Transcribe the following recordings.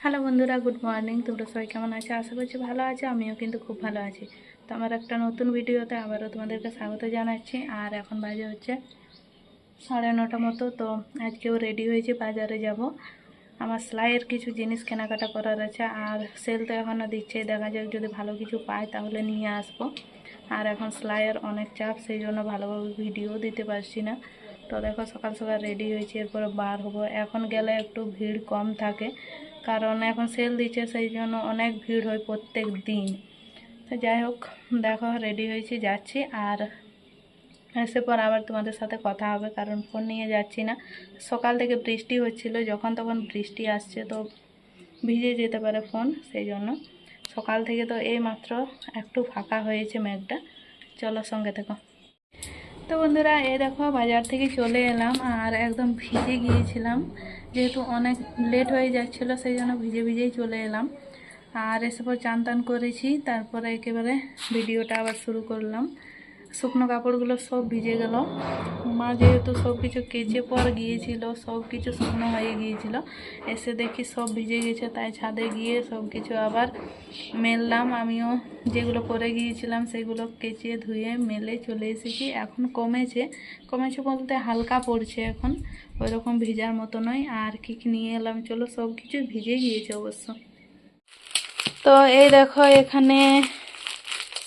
Hello বন্ধুরা, good morning. তোমরা সবাই কেমন আছো? আশা করছি ভালো আছো। আমিও কিন্তু খুব ভালো আছি। তো আমার একটা নতুন ভিডিওতে আবারও তোমাদেরকে স্বাগত জানাচ্ছি। আর এখন বাজে হচ্ছে 9:30 মতো। তো আজকেও রেডি হয়েছি, বাজারে যাব। আমার সেলাইয়ের কিছু জিনিস কেনাকাটা করার আছে। আর সেল তো এখনও দিচ্ছে, দেখা যাক যদি ভালো কিছু পাই তাহলে নিয়ে আসবো। আর এখন সেলাইয়ের অনেক চাপ, সেই জন্য ভালোভাবে ভিডিও দিতে পারছি না। তো দেখো, সকাল সকাল রেডি হয়েছি, এরপরে বার হবো। এখন গেলে একটু ভিড় কম থাকে, কারণ এখন সেল দিচ্ছে, সেই জন্য অনেক ভিড় হয় প্রত্যেক দিন। তো যাই হোক, দেখো রেডি হয়েছি, যাচ্ছি। আর এসে পর আবার তোমাদের সাথে কথা হবে, কারণ ফোন নিয়ে যাচ্ছি না। সকাল থেকে বৃষ্টি হচ্ছিল, যখন তখন বৃষ্টি আসছে, তো ভিজে যেতে পারে ফোন, সেই জন্য সকাল থেকে তো এই মাত্র একটু ফাঁকা হয়েছে মেঘটা। চলো সঙ্গে থেকো। তো বন্ধুরা, এই দেখো বাজার থেকে চলে এলাম, আর একদম ভিজে গিয়েছিলাম, যেহেতু অনেক লেট হয়ে যাচ্ছিলো, সেই জন্য ভিজে ভিজেই চলে এলাম। আর এসে পর চান টান করেছি, তারপরে একেবারে ভিডিওটা আবার শুরু করলাম। শুকনো কাপড়গুলো সব ভিজে গেল। মা যেহেতু সব কিছু কেচে পর গিয়েছিল, সব কিছু শুকনো হয়ে গিয়েছিল, এসে দেখি সব ভিজে গেছে, তাই ছাদে গিয়ে সব কিছু আবার মেললাম। আমিও যেগুলো পরে গিয়েছিলাম সেগুলো কেচে ধুয়ে মেলে চলে এসেছি। এখন কমেছে, কমেছে বলতে হালকা পড়ছে এখন, ওই রকম ভিজার মতো নয়। আর কি কি নিয়ে এলাম, চলো, সব কিছু ভিজে গিয়েছে অবশ্য। তো এই দেখো, এখানে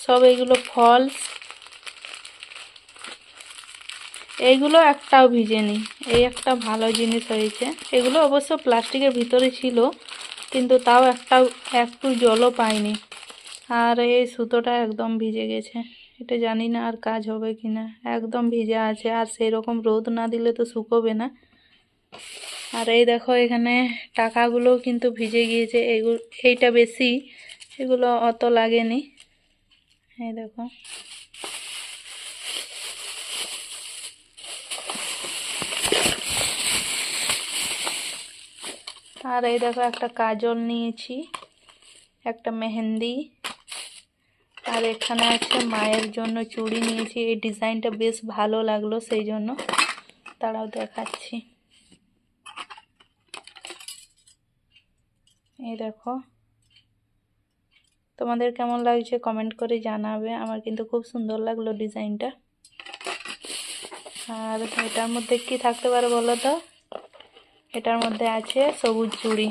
সব এইগুলো ফলস, এইগুলো একটাও ভিজেনি। এই একটা ভালো জিনিস হয়েছে। এগুলো অবশ্য প্লাস্টিকের ভিতরে ছিল, কিন্তু তাও একটু জলও পাইনি। আর এই সুতোটা একদম ভিজে গেছে, এটা জানি না আর কাজ হবে কি না। একদম ভিজে আছে, আর সেই রকম রোদ না দিলে তো শুকোবে না। আর এই দেখো, এখানে টাকাগুলো কিন্তু ভিজে গিয়েছে। এইটা বেশি, এগুলো অত লাগেনি। এই দেখো, আর এই দেখো একটা কাজল নিয়েছি, একটা মেহেন্দি, আর এখানে আছে মায়ের জন্য চুড়ি নিয়েছি। এই ডিজাইনটা বেশ ভালো লাগলো, সেই জন্য তারাও দেখাচ্ছি। এই দেখো, তোমাদের কেমন লাগছে কমেন্ট করে জানাবে। আমার কিন্তু খুব সুন্দর লাগলো ডিজাইনটা। আর এটার মধ্যে কি থাকতে পারে বলো তো? এটার মধ্যে আছে সবুজ চুড়ি।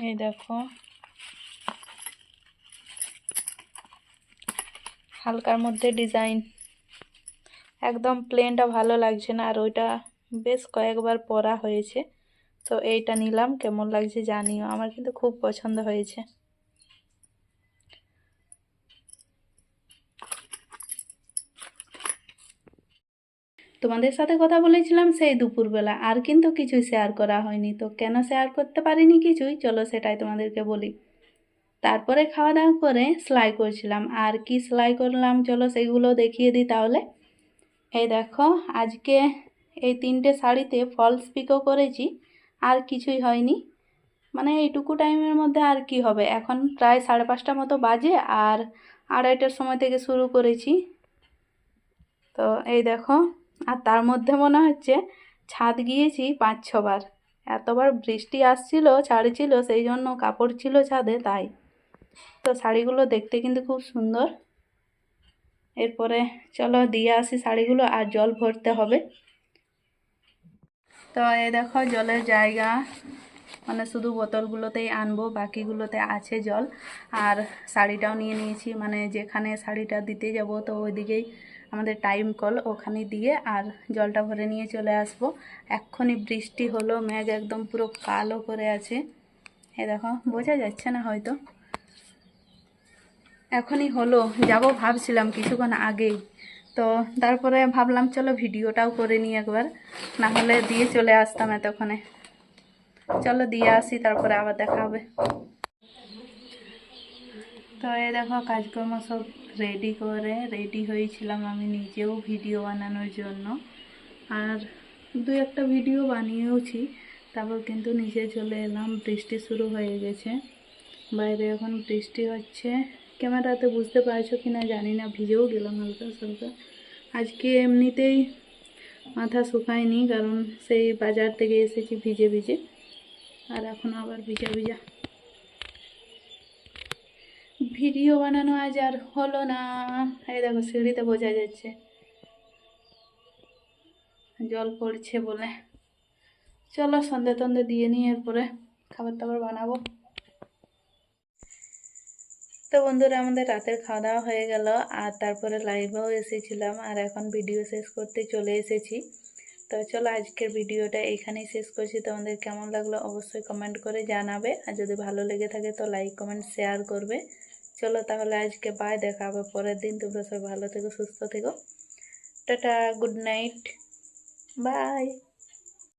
এই দেখো, হালকার মধ্যে ডিজাইন, একদম প্লেনটা ভালো লাগছে না, আর ওইটা বেশ কয়েকবার পরা হয়েছে। তো এইটা নিলাম, কেমন লাগছে জানিও। আমার কিন্তু খুব পছন্দ হয়েছে। তোমাদের সাথে কথা বলেছিলাম সেই দুপুরবেলা, আর কিন্তু কিছুই শেয়ার করা হয়নি। তো কেন শেয়ার করতে পারিনি কিছুই, চলো সেটাই তোমাদেরকে বলি। তারপরে খাওয়া দাওয়া করে সেলাই করছিলাম। আর কি সেলাই করলাম, চলো সেগুলো দেখিয়ে দিই তাহলে। এই দেখো, আজকে এই 3টে শাড়িতে ফলস পিকো করেছি, আর কিছুই হয়নি। মানে এইটুকু টাইমের মধ্যে আর কি হবে। এখন প্রায় 5:30 মতো বাজে, আর 2:30টার সময় থেকে শুরু করেছি। তো এই দেখো, আর তার মধ্যে মনে হচ্ছে ছাদ গিয়েছি 5-6 বার। এতবার বৃষ্টি আসছিল, ছাড়ছিল, সেই জন্য কাপড় ছিল ছাদে, তাই। তো শাড়িগুলো দেখতে কিন্তু খুব সুন্দর। এরপরে চলো দিয়ে আসি শাড়িগুলো, আর জল ভরতে হবে। তো এই দেখো, জলের জায়গা মানে শুধু বোতলগুলোতেই আনবো, বাকিগুলোতে আছে জল। আর শাড়িটাও নিয়ে নিয়েছি, মানে যেখানে শাড়িটা দিতে যাব তো ওইদিকেই আমাদের টাইম কল, ওখানে দিয়ে আর জলটা ভরে নিয়ে চলে আসবো। এক্ষুনি বৃষ্টি হলো, মেঘ একদম পুরো কালো করে আছে। এই দেখো, বোঝা যাচ্ছে না হয়তো, এখনই হলো। যাব ভাবছিলাম কিছুক্ষণ আগেই, তো তারপরে ভাবলাম চলো ভিডিওটাও করে নিই একবার, না হলে দিয়ে চলে আসতাম এতক্ষণে। চলো দিয়ে আসি, তারপরে আবার দেখা হবে। তো এই দেখো, কাজকর্ম সব রেডি হয়েছিলাম আমি নিজেও ভিডিও বানানোর জন্য। আর 2-1টা ভিডিও বানিয়েওছি, তারপর কিন্তু নিচে চলে এলাম। বৃষ্টি শুরু হয়ে গেছে, বাইরে এখন বৃষ্টি হচ্ছে। ক্যামেরাতে বুঝতে পারছো কি না জানি না, ভিজেও গেলাম হালকা হালকা। আজকে এমনিতেই মাথা শুকায়নি, কারণ সেই বাজার থেকে এসেছি ভিজে ভিজে, আর এখন আবার ভিজা ভিজা। ভিডিও বানানো আজ আর হলো না। এই দেখো সিঁড়িতে বোঝা যাচ্ছে জল পড়ছে বলে। চলো সন্ধে টন্ধে দিয়ে নিই, এরপরে খাবার দাবার বানাবো। তো বন্ধুরা, আমাদের রাতের খাওয়া দাওয়া হয়ে গেল, আর তারপরে লাইভেও এসেছিলাম, আর এখন ভিডিও শেষ করতে চলে এসেছি। তো চলো আজকের ভিডিওটা এখানেই শেষ করছি। তোমাদের কেমন লাগলো অবশ্যই কমেন্ট করে জানাবে, আর যদি ভালো লেগে থাকে তো লাইক কমেন্ট শেয়ার করবে। চলো তাহলে আজকে বাই, দেখা হবে পরের দিন। তোমরা সব ভালো থেকো, সুস্থ থেকো। Tata, good night, by.